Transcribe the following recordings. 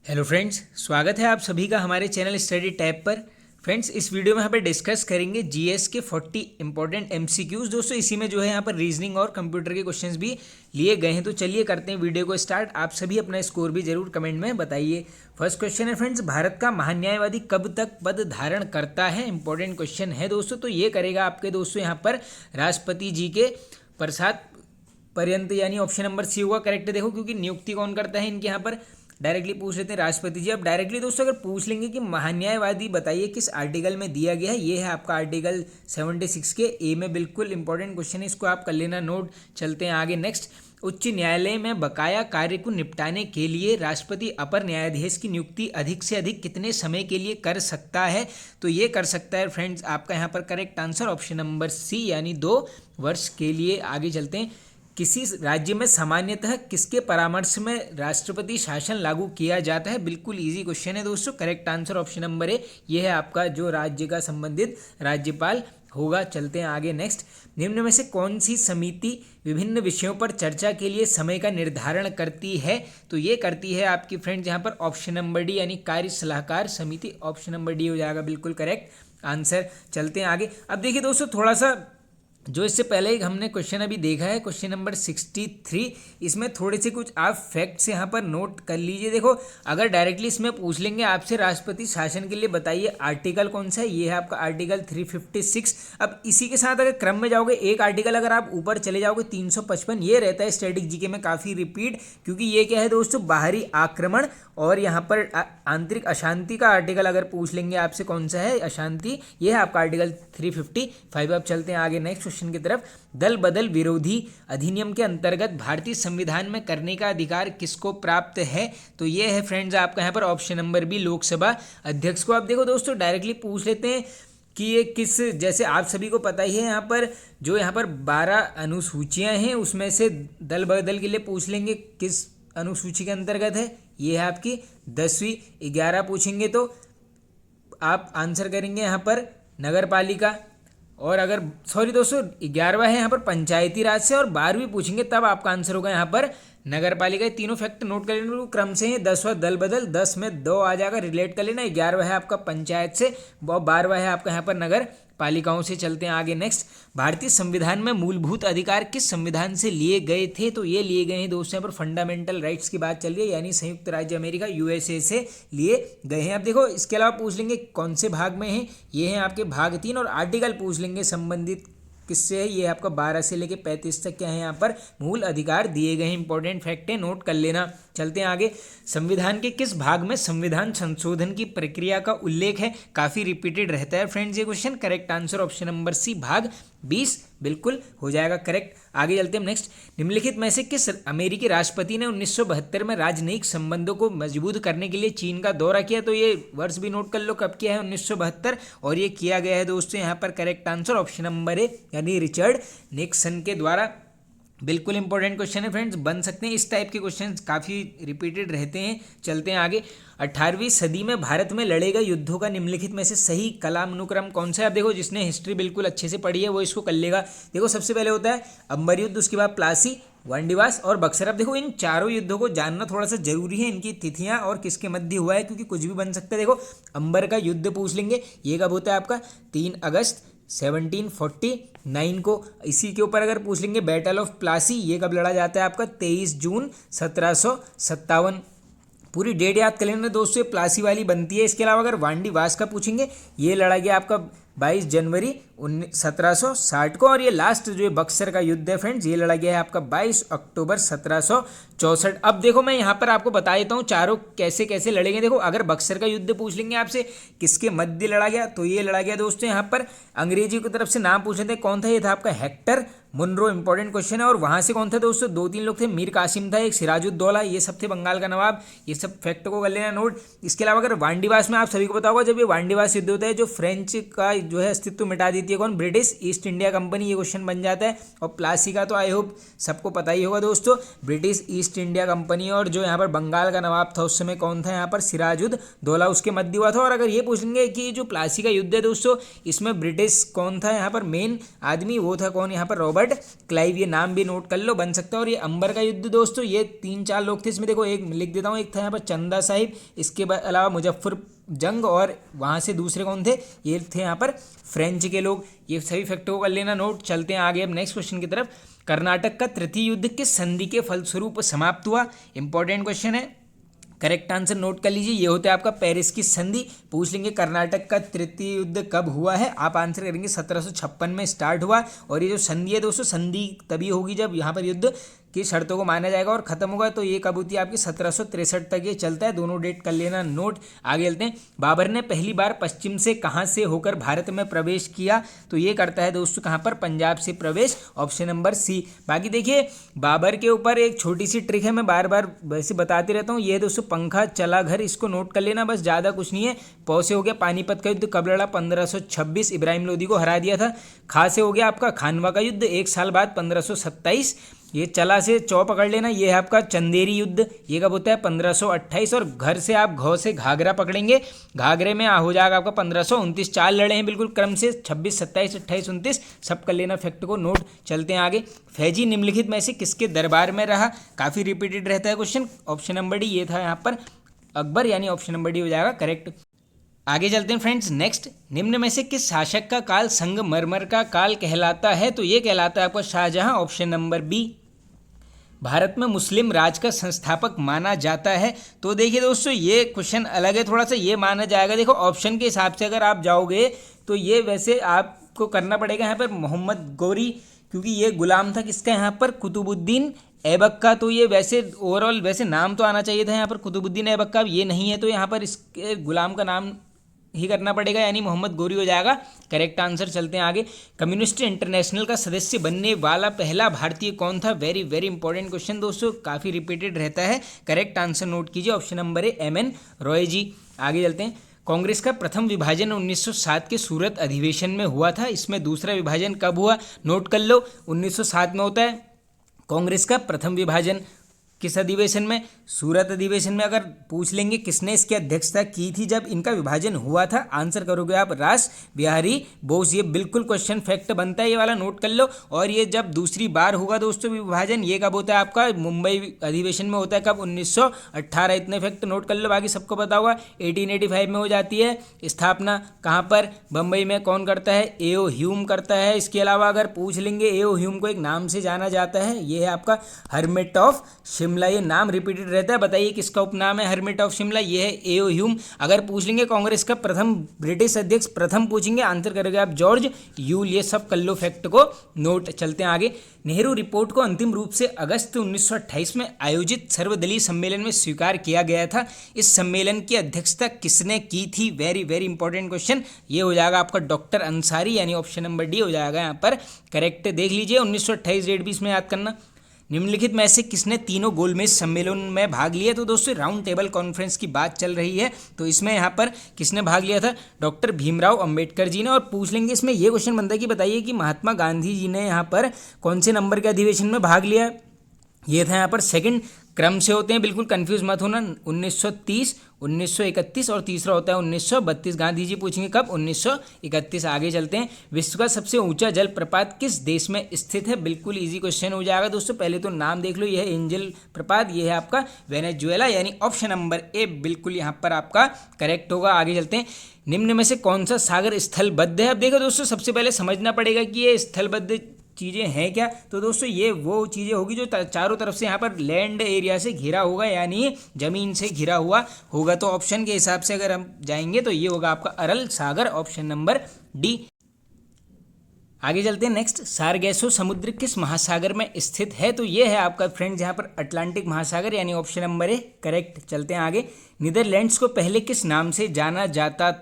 Hello friends, स्वागत है आप सभी का हमारे चैनल स्टडी टैब पर। फ्रेंड्स, इस वीडियो में यहाँ पर डिस्कस करेंगे जीएस के 40 इंपॉर्टेंट एमसीक्यूज़। दोस्तों, इसी में जो है यहाँ पर रीजनिंग और कंप्यूटर के क्वेश्चंस भी लिए गए हैं। तो चलिए करते हैं वीडियो को स्टार्ट। आप सभी अपना स्कोर भी जरूर कमेंट में बताइए। फर्स्ट क्वेश्चन है फ्रेंड्स, भारत का महान्यायवादी कब तक पद धारण करता है? इंपॉर्टेंट क्वेश्चन है दोस्तों। तो ये करेगा आपके दोस्तों यहाँ पर राष्ट्रपति जी के प्रसाद पर्यंत, यानी ऑप्शन नंबर सी होगा करेक्ट। देखो, क्योंकि नियुक्ति कौन करता है इनके, यहाँ पर डायरेक्टली पूछ लेते हैं राष्ट्रपति जी। अब डायरेक्टली दोस्तों अगर पूछ लेंगे कि महान्यायवादी बताइए किस आर्टिकल में दिया गया है, ये है आपका आर्टिकल 76 के ए में। बिल्कुल इंपॉर्टेंट क्वेश्चन है, इसको आप कर लेना नोट। चलते हैं आगे नेक्स्ट। उच्च न्यायालय में बकाया कार्य को निपटाने के लिए राष्ट्रपति अपर न्यायाधीश की नियुक्ति अधिक से अधिक कितने समय के लिए कर सकता है? तो ये कर सकता है फ्रेंड्स आपका यहाँ पर correct answer option number C, यानी 2 वर्ष के लिए। आगे चलते हैं। किसी राज्य में सामान्यतः किसके परामर्श में राष्ट्रपति शासन लागू किया जाता है? बिल्कुल इजी क्वेश्चन है दोस्तों। करेक्ट आंसर ऑप्शन नंबर ए, ये है आपका जो राज्य का संबंधित राज्यपाल होगा। चलते हैं आगे नेक्स्ट। निम्न में से कौन सी समिति विभिन्न विषयों पर चर्चा के लिए समय का निर्धारण करती है? तो ये करती है आपकी फ्रेंड्स यहाँ पर ऑप्शन नंबर डी, यानी कार्य सलाहकार समिति। ऑप्शन नंबर डी हो जाएगा बिल्कुल करेक्ट आंसर। चलते हैं आगे। अब देखिए दोस्तों, थोड़ा सा जो इससे पहले हमने क्वेश्चन अभी देखा है, क्वेश्चन नंबर 63, इसमें थोड़े से कुछ आप फैक्ट्स यहाँ पर नोट कर लीजिए। देखो, अगर डायरेक्टली इसमें पूछ लेंगे आपसे राष्ट्रपति शासन के लिए बताइए आर्टिकल कौन सा है, ये है आपका आर्टिकल 356। अब इसी के साथ अगर क्रम में जाओगे, एक आर्टिकल अगर आप ऊपर चले जाओगे 355, ये रहता है स्टैटिक जीके में काफ़ी रिपीट, क्योंकि ये क्या है दोस्तों, बाहरी आक्रमण और यहाँ पर आंतरिक अशांति का आर्टिकल अगर पूछ लेंगे आपसे कौन सा है अशांति, ये है आपका आर्टिकल 355। अब चलते हैं आगे नेक्स्ट क्वेश्चन की तरफ। दल बदल विरोधी अधिनियम के अंतर्गत भारतीय संविधान में करने का अधिकार किसको प्राप्त है? तो ये है फ्रेंड्स आपका यहाँ पर ऑप्शन नंबर बी, लोकसभा अध्यक्ष को। आप देखो दोस्तों, डायरेक्टली पूछ लेते हैं कि ये किस, जैसे आप सभी को पता ही है यहाँ पर जो यहाँ पर 12 अनुसूचियाँ हैं, उसमें से दल बदल के लिए पूछ लेंगे किस अनुसूची के अंतर्गत है। ये है आपकी 10वीं। 11 पूछेंगे तो आप आंसर करेंगे यहाँ पर नगर पालिका, और अगर सॉरी दोस्तों 11वां है यहाँ पर पंचायती राज से, और 12वीं पूछेंगे तब आपका आंसर होगा यहाँ पर नगर पालिका। ये तीनों फैक्ट नोट कर लेना क्रम से है। 10वां दल बदल, 10 में 2 आ जाएगा, रिलेट कर लेना। 11वां है आपका पंचायत से, और 12वां है आपका यहाँ पर नगर पालिकाओं से। चलते हैं आगे नेक्स्ट। भारतीय संविधान में मूलभूत अधिकार किस संविधान से लिए गए थे? तो ये लिए गए हैं दोस्तों यहाँ पर फंडामेंटल राइट्स की बात चल रही है, यानी संयुक्त राज्य अमेरिका यूएसए से लिए गए हैं। अब देखो, इसके अलावा पूछ लेंगे कौन से भाग में है, ये हैं आपके भाग 3, और आर्टिकल पूछ लेंगे संबंधित किससे है, ये आपका 12 से लेके 35 तक क्या है यहाँ पर मूल अधिकार दिए गए हैं। इंपॉर्टेंट फैक्ट है, नोट कर लेना। चलते हैं आगे। संविधान के किस भाग में संविधान संशोधन की प्रक्रिया का उल्लेख है? काफ़ी रिपीटेड रहता है फ्रेंड्स ये question. Correct answer option number C, भाग 20 बिल्कुल हो जाएगा करेक्ट। आगे चलते हैं नेक्स्ट। निम्नलिखित में से किस अमेरिकी राष्ट्रपति ने 1972 में राजनयिक संबंधों को मजबूत करने के लिए चीन का दौरा किया? तो ये वर्ष भी नोट कर लो कब किया है, 1972, और ये किया गया है दोस्तों यहाँ पर करेक्ट आंसर ऑप्शन नंबर ए, यानी रिचर्ड निक्सन के द्वारा। बिल्कुल इंपॉर्टेंट क्वेश्चन है फ्रेंड्स, बन सकते हैं इस टाइप के क्वेश्चन, काफ़ी रिपीटेड रहते हैं। चलते हैं आगे। 18वीं सदी में भारत में लड़े गए युद्धों का निम्नलिखित में से सही कालानुक्रम कौन सा है? अब देखो, जिसने हिस्ट्री बिल्कुल अच्छे से पढ़ी है वो इसको कर लेगा। देखो, सबसे पहले होता है अंबर युद्ध, उसके बाद प्लासी, वांडीवास और बक्सर। अब देखो, इन चारों युद्धों को जानना थोड़ा सा जरूरी है, इनकी तिथियां और किसके मध्य हुआ है, क्योंकि कुछ भी बन सकता है। देखो, अंबर का युद्ध पूछ लेंगे, ये कब होता है आपका 3 अगस्त 1749 को। इसी के ऊपर अगर पूछ लेंगे बैटल ऑफ प्लासी, ये कब लड़ा जाता है आपका 23 जून 1757। पूरी डेट याद कर लेना दोस्तों, ये प्लासी वाली बनती है। इसके अलावा अगर वांडीवास का पूछेंगे, ये लड़ा गया आपका 22 जनवरी 1760 को, और ये लास्ट जो बक्सर का युद्ध है फ्रेंड्स, ये लड़ा गया है आपका 22 अक्टूबर 1764। अब देखो, मैं यहाँ पर आपको बता देता हूँ चारों कैसे कैसे लड़ेंगे। देखो, अगर बक्सर का युद्ध पूछ लेंगे आपसे किसके मध्य लड़ा गया, तो ये लड़ा गया दोस्तों यहाँ पर अंग्रेजी की तरफ से नाम पूछ रहे थे, कौन था? ये था आपका हेक्टर मुनरो। इंपॉर्टेंट क्वेश्चन है। और वहाँ से कौन था दोस्तों? 2-3 लोग थे, मीर कासिम था, एक सिराजुद्दौला, ये सब थे बंगाल का नवाब। ये सब फैक्ट को कर लेना नोट। इसके अलावा अगर वांडीवास में आप सभी को पता होगा, जब ये वांडीवास युद्ध होता है, जो फ्रेंच का जो है अस्तित्व मिटा देती है कौन? ब्रिटिश ईस्ट इंडिया कंपनी, ये क्वेश्चन बन जाता है। और प्लासी का तो आई होप सबको पता ही होगा दोस्तों, ब्रिटिश ईस्ट इंडिया कंपनी, और जो यहाँ पर बंगाल का नवाब था उस समय कौन था यहाँ पर? सिराजुद्दौला, उसके मध्य हुआ था। और अगर ये पूछेंगे कि जो प्लासी का युद्ध है दोस्तों, इसमें ब्रिटिश कौन था यहाँ पर मेन आदमी, वो था कौन यहाँ पर? रॉबर्ट एडवर्ड क्लाइव, ये नाम भी नोट कर लो, बन सकता है। और ये अंबर का युद्ध दोस्तों, ये 3-4 लोग थे इसमें, देखो एक लिख देता हूँ, एक था यहाँ पर चंदा साहिब, इसके अलावा मुजफ्फर जंग, और वहाँ से दूसरे कौन थे, ये थे यहाँ पर फ्रेंच के लोग। ये सभी फैक्टों को कर लेना नोट। चलते हैं आगे अब नेक्स्ट क्वेश्चन की तरफ। कर्नाटक का तृतीय युद्ध किस संधि के फलस्वरूप समाप्त हुआ? इंपॉर्टेंट क्वेश्चन है, करेक्ट आंसर नोट कर लीजिए। ये होता है आपका पेरिस की संधि। पूछ लेंगे कर्नाटक का तृतीय युद्ध कब हुआ है, आप आंसर करेंगे 1756 में स्टार्ट हुआ। और ये जो संधि है दोस्तों, संधि तभी होगी जब यहाँ पर युद्ध की शर्तों को माना जाएगा और खत्म होगा। तो ये कब होती है आपकी 1763 तक ये चलता है, दोनों डेट कर लेना नोट। आगे चलते हैं। बाबर ने पहली बार पश्चिम से कहाँ से होकर भारत में प्रवेश किया? तो ये करता है दोस्तों कहाँ पर, पंजाब से प्रवेश, ऑप्शन नंबर सी। बाकी देखिए बाबर के ऊपर एक छोटी सी ट्रिक है, मैं बार बार वैसे बताते रहता हूँ। ये दोस्तों पंखा चला घर, इसको नोट कर लेना, बस ज़्यादा कुछ नहीं है। पौ से हो गया पानीपत का युद्ध कब लड़ा? 1526, इब्राहिम लोदी को हरा दिया था। खा से हो गया आपका खानवा का युद्ध, एक साल बाद 1527। ये चला से चौ पकड़ लेना, ये है आपका चंदेरी युद्ध, ये कब होता है? 1528। और घर से आप घौ से घाघरा पकड़ेंगे, घाघरे में हो जाएगा आपका 1529। 4 लड़े हैं बिल्कुल क्रम से, 26, 27, 28, 29, सब कर लेना फैक्ट को नोट। चलते हैं आगे। फैजी निम्नलिखित में से किसके दरबार में रहा? काफ़ी रिपीटेड रहता है क्वेश्चन। ऑप्शन नंबर डी ये था यहाँ पर अकबर, यानी ऑप्शन नंबर डी हो जाएगा करेक्ट। आगे चलते हैं फ्रेंड्स नेक्स्ट। निम्न में से किस शासक का काल संगमरमर का काल कहलाता है? तो ये कहलाता है आपका Shah Jahan, option number B. Bharat में मुस्लिम राज का संस्थापक माना जाता है? तो देखिए दोस्तों ये क्वेश्चन अलग है थोड़ा सा, ये माना जाएगा। देखो ऑप्शन के हिसाब से अगर आप जाओगे तो ये वैसे आपको करना पड़ेगा यहाँ पर मोहम्मद गौरी, क्योंकि ये गुलाम था किसका यहाँ पर? कुतुबुद्दीन ऐबक का। तो ये वैसे ओवरऑल वैसे नाम तो आना चाहिए था यहाँ पर कुतुबुद्दीन ऐबक का, ये नहीं है, तो यहाँ पर इसके गुलाम का नाम ही करना पड़ेगा, यानी मोहम्मद गौरी हो जाएगा करेक्ट आंसर। चलते हैं आगे। कम्युनिस्ट इंटरनेशनल का सदस्य बनने वाला पहला भारतीय कौन था? वेरी वेरी इंपॉर्टेंट क्वेश्चन दोस्तों, काफ़ी रिपीटेड रहता है। करेक्ट आंसर नोट कीजिए, option number A MN. Roy ji. आगे चलते हैं। कांग्रेस का प्रथम विभाजन 1907 के सूरत अधिवेशन में हुआ था, इसमें दूसरा विभाजन कब हुआ? नोट कर लो, 1907 में होता है कांग्रेस का प्रथम विभाजन। किस अधिवेशन में? सूरत अधिवेशन में। अगर पूछ लेंगे किसने इसकी अध्यक्षता की थी जब इनका विभाजन हुआ था, आंसर करोगे आप रास बिहारी बोस। ये बिल्कुल क्वेश्चन फैक्ट बनता है, ये वाला नोट कर लो। और ये जब दूसरी बार होगा दोस्तों विभाजन, ये कब होता है आपका? मुंबई अधिवेशन में होता है, कब? 1918। इतने फैक्ट नोट कर लो, बाकी सबको पता होगा। 1885 में हो जाती है स्थापना, कहाँ पर? बम्बई में। कौन करता है? ए.ओ. ह्यूम करता है। इसके अलावा अगर पूछ लेंगे, ए.ओ. ह्यूम को एक नाम से जाना जाता है, ये है आपका हर्मिट ऑफ शिमला, ये नाम रिपीटेड रहता है। बताइए किसका उपनाम है हर्मिट ऑफ शिमला? ये है ए.ओ. ह्यूम। अगर पूछ लेंगे कांग्रेस का प्रथम ब्रिटिश अध्यक्ष, प्रथम पूछेंगे, आंसर करोगे आप जॉर्ज यूल। ये सब कर लो फैक्ट को नोट। चलते हैं आगे। नेहरू रिपोर्ट को अंतिम रूप से अगस्त 1928 में आयोजित सर्वदलीय सम्मेलन में स्वीकार किया गया था। इस सम्मेलन की अध्यक्षता किसने की थी? Very very important question. ये हो जाएगा आपका डॉक्टर अंसारी, यानी ऑप्शन नंबर डी हो जाएगा यहाँ पर करेक्ट। देख लीजिए 1928 डेट भी इसमें याद करना। निम्नलिखित में से किसने तीनों गोलमेज सम्मेलन में भाग लिया? तो दोस्तों राउंड टेबल कॉन्फ्रेंस की बात चल रही है, तो इसमें यहाँ पर किसने भाग लिया था? डॉक्टर भीमराव अंबेडकर जी ने। और पूछ लेंगे इसमें ये क्वेश्चन बनता है कि बताइए कि महात्मा गांधी जी ने यहाँ पर कौन से नंबर के अधिवेशन में भाग लिया? ये था यहाँ पर सेकंड, क्रम से होते हैं, बिल्कुल कंफ्यूज मत होना। 1930, 1931 और तीसरा होता है 1932। गांधी जी पूछेंगे कब? 1931। आगे चलते हैं। विश्व का सबसे ऊंचा जल प्रपात किस देश में स्थित है? बिल्कुल इजी क्वेश्चन हो जाएगा दोस्तों, पहले तो नाम देख लो। यह है एंजल प्रपात, यह है आपका वेनेजुएला, यानी ऑप्शन नंबर ए बिल्कुल यहाँ पर आपका करेक्ट होगा। आगे चलते हैं। निम्न में से कौन सा सागर स्थलबद्ध है? अब देखो दोस्तों सबसे पहले समझना पड़ेगा कि ये स्थलबद्ध चीज़ें हैं क्या। तो दोस्तों ये वो चीज़ें होगी जो चारों तरफ से यहाँ पर लैंड एरिया से घिरा होगा, यानी ज़मीन से घिरा हुआ होगा। तो ऑप्शन के हिसाब से अगर हम जाएंगे तो ये होगा आपका अरल सागर, ऑप्शन नंबर डी। आगे चलते हैं नेक्स्ट। सारगैसो समुद्र किस महासागर में स्थित है? तो ये है आपका फ्रेंड्स यहाँ पर अटलांटिक महासागर, यानी ऑप्शन नंबर ए करेक्ट। चलते हैं आगे। नीदरलैंड्स को पहले किस नाम से जाना जाता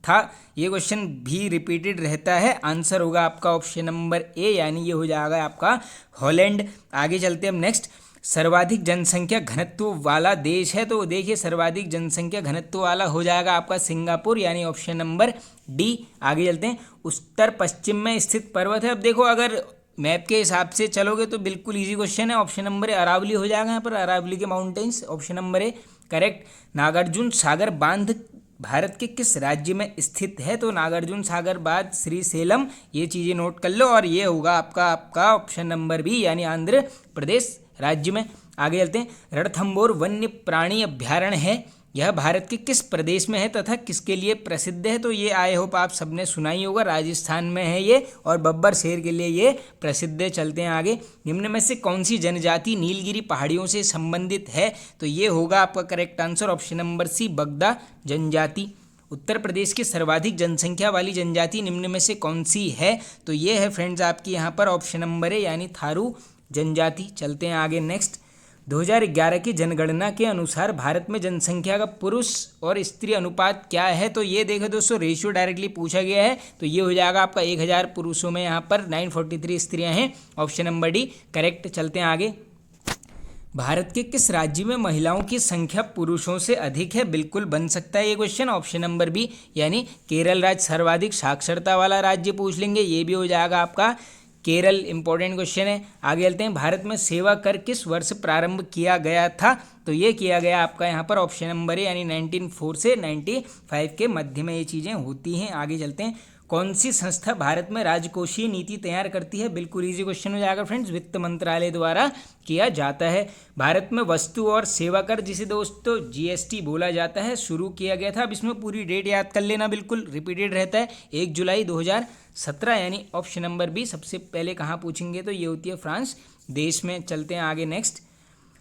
था? ये क्वेश्चन भी रिपीटेड रहता है, आंसर होगा आपका ऑप्शन नंबर ए, यानी ये हो जाएगा आपका हॉलैंड। आगे चलते हैं हम नेक्स्ट। सर्वाधिक जनसंख्या घनत्व वाला देश है? तो देखिए सर्वाधिक जनसंख्या घनत्व वाला हो जाएगा आपका सिंगापुर, यानी ऑप्शन नंबर डी। आगे चलते हैं। उत्तर पश्चिम में स्थित पर्वत है? अब देखो अगर मैप के हिसाब से चलोगे तो बिल्कुल इजी क्वेश्चन है, ऑप्शन नंबर ए अरावली हो जाएगा यहाँ पर, अरावली के mountains, option number A correct. Nagarjuna Sagar बांध भारत के किस राज्य में स्थित है? तो नागार्जुन सागर बाद श्रीशैलम, ये चीज़ें नोट कर लो और ये होगा आपका ऑप्शन नंबर बी यानी आंध्र प्रदेश राज्य में। आगे चलते हैं। रणथंभौर वन्य प्राणी अभ्यारण्य है, यह भारत के किस प्रदेश में है तथा किसके लिए प्रसिद्ध है? तो ये आई होप आप सबने सुना ही होगा, राजस्थान में है ये और बब्बर शेर के लिए ये प्रसिद्ध है। चलते हैं आगे। निम्न में से कौन सी जनजाति नीलगिरी पहाड़ियों से संबंधित है? तो ये होगा आपका correct answer option number C, Bagda जनजाति। उत्तर प्रदेश की सर्वाधिक जनसंख्या वाली जनजाति निम्न में से कौन सी है? तो ये है फ्रेंड्स आपकी यहाँ पर ऑप्शन नंबर है यानी थारू जनजाति। चलते हैं आगे नेक्स्ट। 2011 की जनगणना के अनुसार भारत में जनसंख्या का पुरुष और स्त्री अनुपात क्या है? तो ये देखो दोस्तों, रेशियो डायरेक्टली पूछा गया है, तो ये हो जाएगा आपका 1000 पुरुषों में यहाँ पर 943 स्त्रियां हैं, ऑप्शन नंबर डी करेक्ट। चलते हैं आगे। भारत के किस राज्य में महिलाओं की संख्या पुरुषों से अधिक है? बिल्कुल बन सकता है ये क्वेश्चन, ऑप्शन नंबर बी यानी केरल राज्य सर्वाधिक साक्षरता वाला राज्य पूछ लेंगे, ये भी हो जाएगा आपका केरल। इंपॉर्टेंट क्वेश्चन है। आगे चलते हैं। भारत में सेवा कर किस वर्ष प्रारंभ किया गया था? तो ये किया गया आपका यहाँ पर ऑप्शन नंबर है यानी 1904 से 95 के मध्य में ये चीज़ें होती हैं। आगे चलते हैं। कौन सी संस्था भारत में राजकोषीय नीति तैयार करती है? बिल्कुल इजी क्वेश्चन हो जाएगा फ्रेंड्स, वित्त मंत्रालय द्वारा किया जाता है। भारत में वस्तु और सेवा कर, जिसे दोस्तों जीएसटी बोला जाता है, शुरू किया गया था। अब इसमें पूरी डेट याद कर लेना, बिल्कुल रिपीटेड रहता है, 1 जुलाई 2017 यानी ऑप्शन नंबर बी। सबसे पहले कहाँ पूछेंगे? तो ये होती है फ्रांस देश में। चलते हैं आगे नेक्स्ट।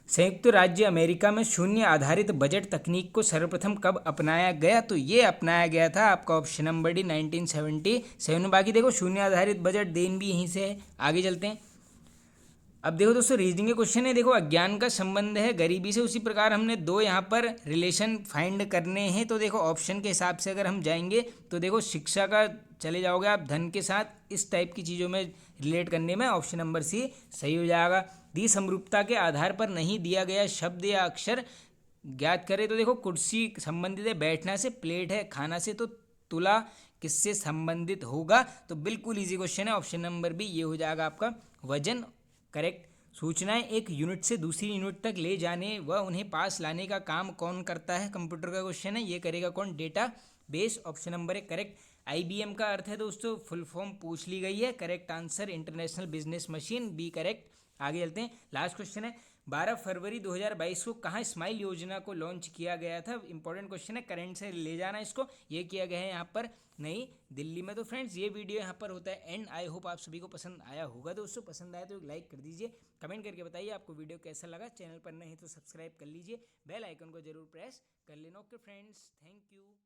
संयुक्त राज्य अमेरिका में शून्य आधारित बजट तकनीक को सर्वप्रथम कब अपनाया गया? तो ये अपनाया गया था आपका ऑप्शन नंबर डी 1977 में। बाकी देखो शून्य आधारित बजट देन भी यहीं से है। आगे चलते हैं। अब देखो दोस्तों, रीजनिंग के क्वेश्चन है। देखो अज्ञान का संबंध है गरीबी से, उसी प्रकार हमने दो यहाँ पर रिलेशन फाइंड करने हैं। तो देखो ऑप्शन के हिसाब से अगर हम जाएंगे तो देखो शिक्षा का चले जाओगे आप, धन के साथ इस टाइप की चीज़ों में रिलेट करने में ऑप्शन नंबर सी सही हो जाएगा। दी समरूपता के आधार पर नहीं दिया गया शब्द या अक्षर ज्ञात करें। तो देखो कुर्सी संबंधित है बैठना से, प्लेट है खाना से, तो तुला किससे संबंधित होगा? तो बिल्कुल इजी क्वेश्चन है, ऑप्शन नंबर बी ये हो जाएगा आपका वजन करेक्ट। सूचनाएं एक यूनिट से दूसरी यूनिट तक ले जाने व उन्हें पास लाने का काम कौन करता है? कंप्यूटर का क्वेश्चन है, ये करेगा कौन? डेटा बेस, ऑप्शन नंबर है करेक्ट। आईबीएम का अर्थ है दोस्तों, फुल फॉर्म पूछ ली गई है, correct answer international business machine, B correct. आगे चलते हैं। लास्ट क्वेश्चन है। 12 फरवरी 2022 को कहाँ स्माइल योजना को लॉन्च किया गया था? इंपॉर्टेंट क्वेश्चन है, करंट से ले जाना इसको। ये किया गया है यहाँ पर नई दिल्ली में। तो फ्रेंड्स ये वीडियो यहाँ पर होता है एंड। आई होप आप सभी को पसंद आया होगा दोस्तों। पसंद आया तो लाइक कर दीजिए, कमेंट करके बताइए आपको वीडियो कैसा लगा। चैनल पर नए हैं तो सब्सक्राइब कर लीजिए, बेल आइकन को जरूर प्रेस कर लेना। Okay friends, thank you.